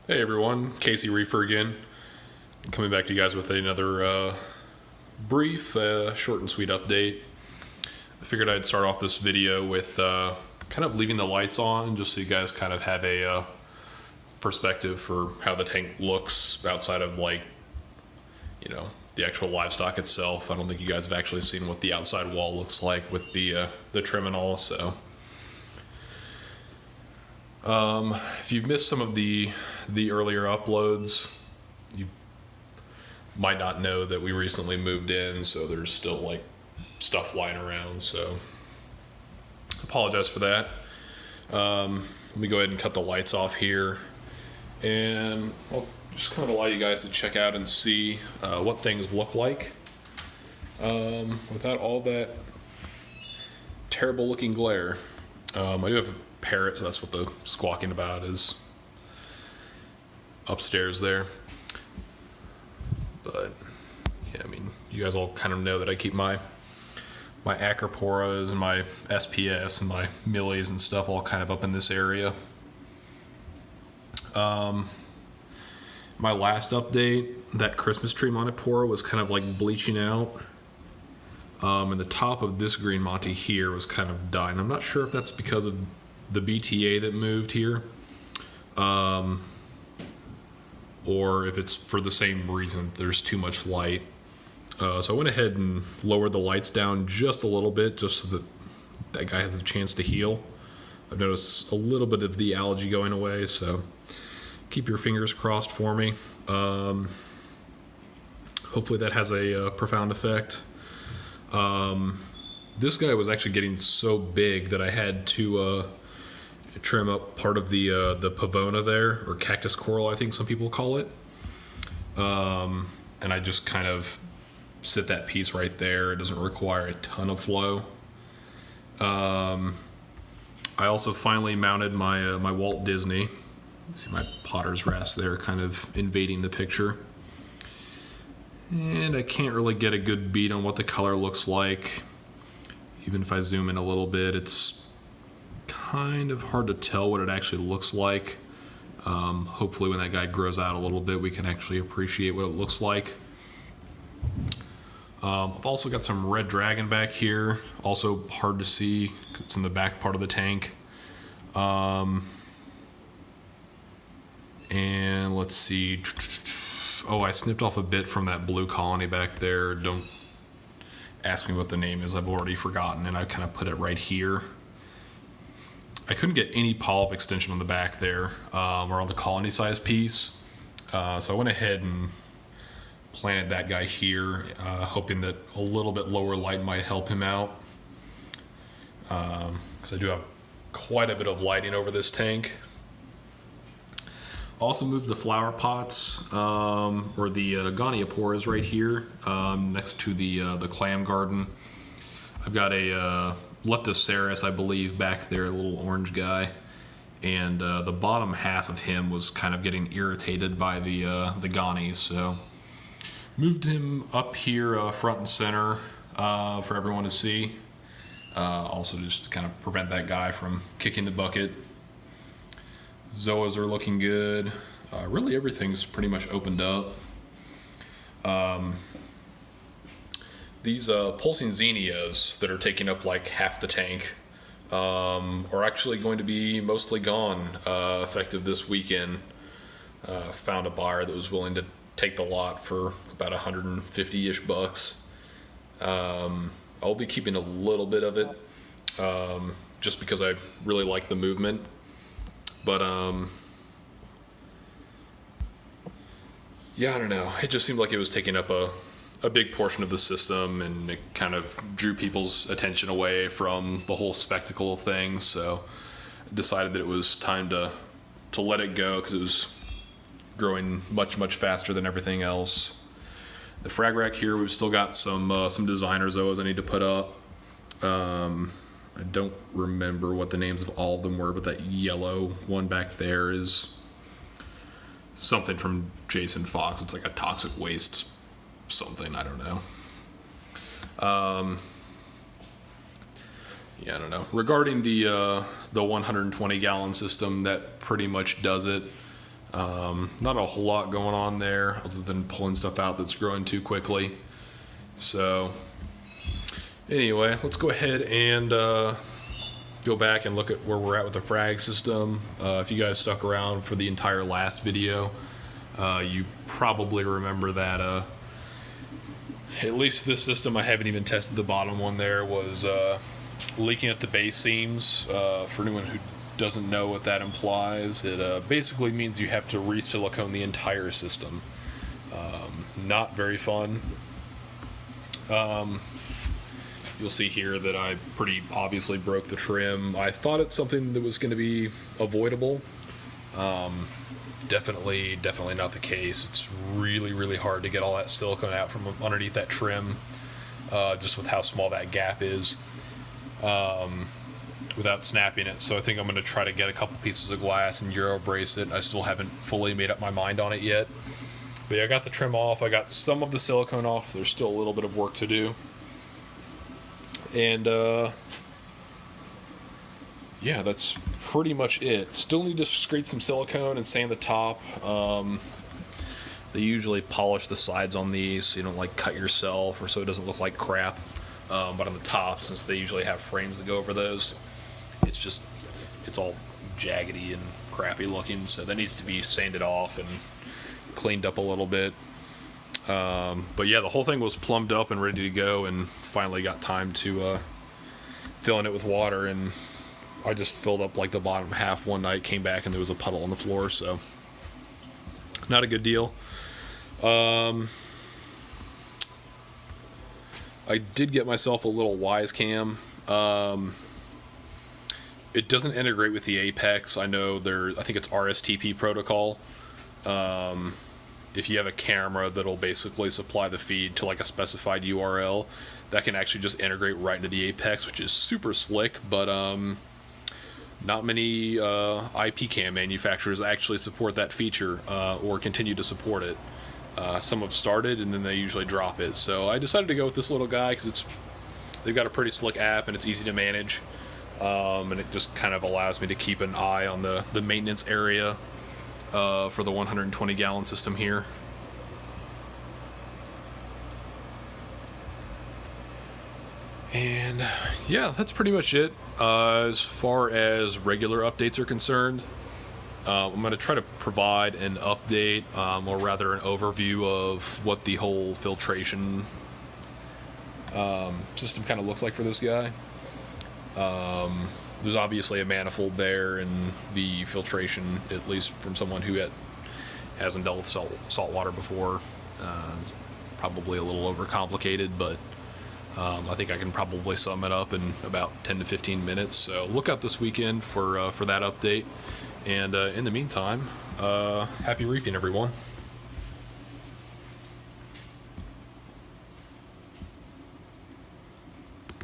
Hey everyone, Casey Reefer again. Coming back to you guys with another brief, short and sweet update. I figured I'd start off this video with kind of leaving the lights on just so you guys kind of have a perspective for how the tank looks outside of the actual livestock itself. I don't think you guys have actually seen what the outside wall looks like with the trim and all, so... if you've missed some of the earlier uploads, you might not know that we recently moved in, so there's still stuff lying around, so apologize for that. Let me go ahead and cut the lights off here, and I'll just kind of allow you guys to check out and see what things look like without all that terrible looking glare. I do have parrots, so that's what the squawking about is upstairs there. But yeah, I mean, you guys all kind of know that I keep my acroporas and my SPS and my millies and stuff all kind of up in this area. My last update, that Christmas tree Montipora was kind of like bleaching out. And the top of this green Monty here was kind of dying. I'm not sure if that's because of the BTA that moved here, or if it's for the same reason, there's too much light. So I went ahead and lowered the lights down just a little bit, just so that that guy has a chance to heal. I've noticed a little bit of the algae going away, so keep your fingers crossed for me. Hopefully that has a profound effect. This guy was actually getting so big that I had to trim up part of the pavona there, or cactus coral, I think some people call it. And I just kind of sit that piece right there. It doesn't require a ton of flow. I also finally mounted my Walt Disney. See my Potter's rest there kind of invading the picture. And I can't really get a good beat on what the color looks like. Even if I zoom in a little bit, it's kind of hard to tell what it actually looks like. Hopefully when that guy grows out a little bit, we can actually appreciate what it looks like. I've also got some red dragon back here. Also hard to see. It's in the back part of the tank. And let's see. Oh, I snipped off a bit from that blue colony back there. Don't ask me what the name is. I've already forgotten, and I kind of put it right here. I couldn't get any polyp extension on the back there, or on the colony size piece. So I went ahead and planted that guy here, hoping that a little bit lower light might help him out. Because I do have quite a bit of lighting over this tank. Also moved the flower pots, or the gonioporas right here, next to the clam garden. I've got a Leptoceras, I believe, back there, a little orange guy, and the bottom half of him was kind of getting irritated by the gonies, so moved him up here front and center for everyone to see. Also just to kind of prevent that guy from kicking the bucket. Zoas are looking good. Really everything's pretty much opened up. These pulsing zinnias that are taking up like half the tank are actually going to be mostly gone effective this weekend. Found a buyer that was willing to take the lot for about 150-ish bucks. I'll be keeping a little bit of it just because I really like the movement. But, yeah, I don't know. It just seemed like it was taking up a big portion of the system, and it kind of drew people's attention away from the whole spectacle of things. So I decided that it was time to let it go because it was growing much, much faster than everything else. The frag rack here, we've still got some designer zoas I need to put up. I don't remember what the names of all of them were, but that yellow one back there is something from Jason Fox. It's like a toxic waste something, I don't know. Yeah, I don't know. Regarding the 120 gallon system, that pretty much does it. Not a whole lot going on there other than pulling stuff out that's growing too quickly. So anyway, let's go ahead and go back and look at where we're at with the frag system. If you guys stuck around for the entire last video, you probably remember that at least this system, I haven't even tested the bottom one there, was leaking at the base seams. For anyone who doesn't know what that implies, it basically means you have to re-silicone the entire system. Not very fun. You'll see here that I pretty obviously broke the trim. I thought it's something that was going to be avoidable. Definitely not the case. It's really hard to get all that silicone out from underneath that trim, just with how small that gap is, without snapping it. So I think I'm going to try to get a couple pieces of glass and Euro brace it. I still haven't fully made up my mind on it yet. But yeah, I got the trim off. I got some of the silicone off. There's still a little bit of work to do. And yeah, that's pretty much it. Still need to scrape some silicone and sand the top. They usually polish the sides on these so you don't like cut yourself or so it doesn't look like crap. But on the top, since they usually have frames that go over those, it's all jaggedy and crappy looking, so that needs to be sanded off and cleaned up a little bit. But yeah, the whole thing was plumbed up and ready to go, and finally got time to fill in it with water, and I just filled up like the bottom half one night, came back and there was a puddle on the floor, so not a good deal. I did get myself a little Wise Cam. It doesn't integrate with the Apex. I know I think it's RSTP protocol. If you have a camera that'll basically supply the feed to like a specified URL, that can actually just integrate right into the Apex, which is super slick, but not many IP cam manufacturers actually support that feature or continue to support it. Some have started and then they usually drop it. So I decided to go with this little guy because they've got a pretty slick app and it's easy to manage, and it just kind of allows me to keep an eye on the maintenance area for the 120 gallon system here. And yeah, that's pretty much it. As far as regular updates are concerned, I'm going to try to provide an update, or rather an overview of what the whole filtration system kind of looks like for this guy. There's obviously a manifold there, and the filtration, at least from someone who hasn't dealt with salt water before, probably a little overcomplicated, but I think I can probably sum it up in about 10 to 15 minutes. So look out this weekend for that update. And in the meantime, happy reefing, everyone.